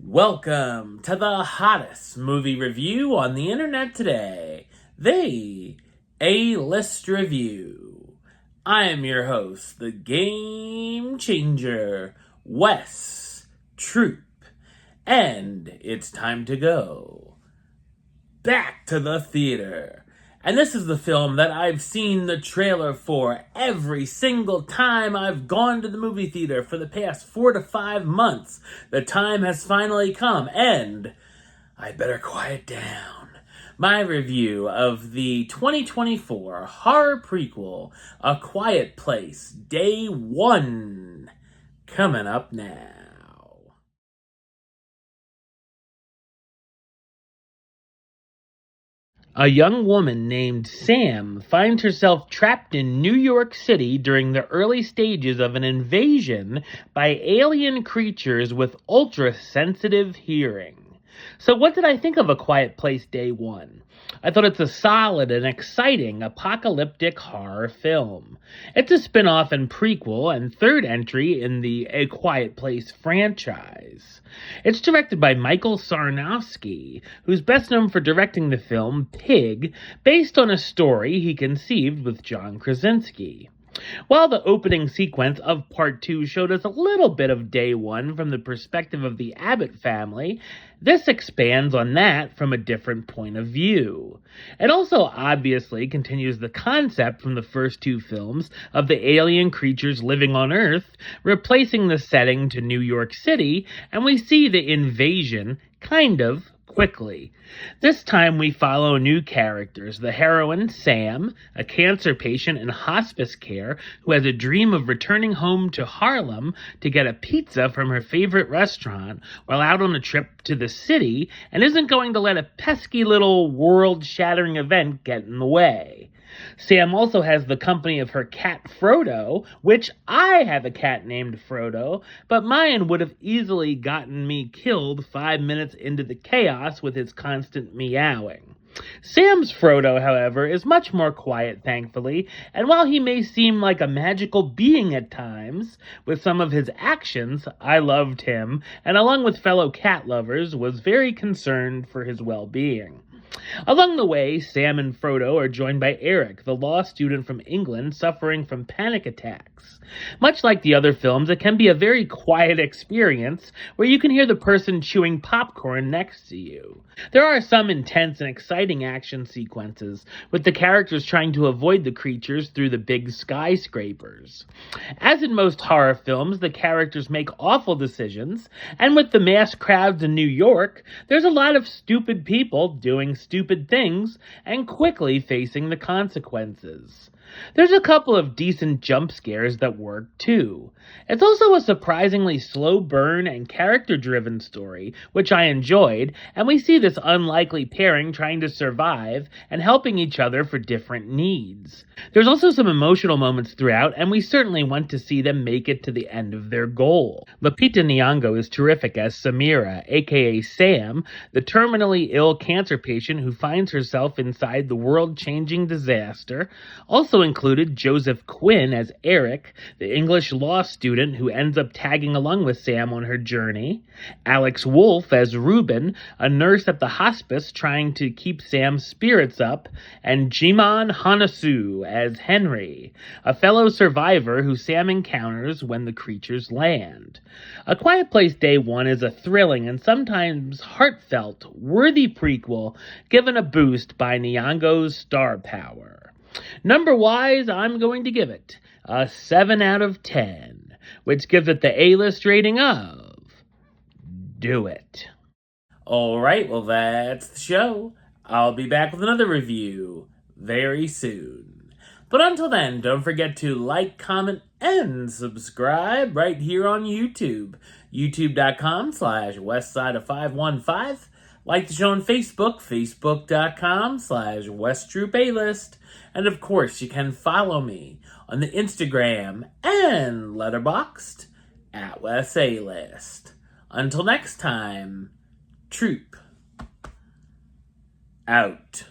Welcome to the hottest movie review on the internet today, the A-List Review. I am your host, the Game Changer, Wes Troop, and it's time to go back to the theater. And this is the film that I've seen the trailer for every single time I've gone to the movie theater for the past 4 to 5 months. The time has finally come, and I better quiet down. My review of the 2024 horror prequel, A Quiet Place, Day 1, coming up now. A young woman named Sam finds herself trapped in New York City during the early stages of an invasion by alien creatures with ultra-sensitive hearing. So what did I think of A Quiet Place Day 1? I thought it's a solid and exciting apocalyptic horror film. It's a spin-off and prequel and third entry in the A Quiet Place franchise. It's directed by Michael Sarnowski, who's best known for directing the film Pig, based on a story he conceived with John Krasinski. While the opening sequence of Part 2 showed us a little bit of Day 1 from the perspective of the Abbott family, this expands on that from a different point of view. It also obviously continues the concept from the first two films of the alien creatures living on Earth, replacing the setting to New York City, and we see the invasion kind of quickly. This time we follow new characters. The heroine, Sam, a cancer patient in hospice care who has a dream of returning home to Harlem to get a pizza from her favorite restaurant while out on a trip to the city and isn't going to let a pesky little world-shattering event get in the way. Sam also has the company of her cat Frodo, which I have a cat named Frodo, but mine would have easily gotten me killed 5 minutes into the chaos with his constant meowing. Sam's Frodo, however, is much more quiet, thankfully, and while he may seem like a magical being at times, with some of his actions, I loved him, and along with fellow cat lovers, was very concerned for his well-being. Along the way, Sam and Frodo are joined by Eric, the law student from England suffering from panic attacks. Much like the other films, it can be a very quiet experience where you can hear the person chewing popcorn next to you. There are some intense and exciting action sequences, with the characters trying to avoid the creatures through the big skyscrapers. As in most horror films, the characters make awful decisions, and with the mass crowds in New York, there's a lot of stupid people doing stupid things and quickly facing the consequences. There's a couple of decent jump scares that work too. It's also a surprisingly slow burn and character-driven story, which I enjoyed, and we see this unlikely pairing trying to survive and helping each other for different needs. There's also some emotional moments throughout, and we certainly want to see them make it to the end of their goal. Lupita Nyong'o is terrific as Samira, aka Sam, the terminally ill cancer patient who finds herself inside the world-changing disaster. Also included Joseph Quinn as Eric, the English law student who ends up tagging along with Sam on her journey, Alex Wolff as Ruben, a nurse at the hospice trying to keep Sam's spirits up, and Jimon Hanasu as Henry, a fellow survivor who Sam encounters when the creatures land. A Quiet Place Day 1 is a thrilling and sometimes heartfelt, worthy prequel given a boost by Nyong'o's star power. Number-wise, I'm going to give it a 7 out of 10, which gives it the A-list rating of Do It. Alright, well that's the show. I'll be back with another review very soon. But until then, don't forget to like, comment, and subscribe right here on YouTube. youtube.com/westside515. Like the show on Facebook, facebook.com/WesTroopAlist. And of course, you can follow me on the Instagram and Letterboxd at WesAlist. Until next time, Troop out.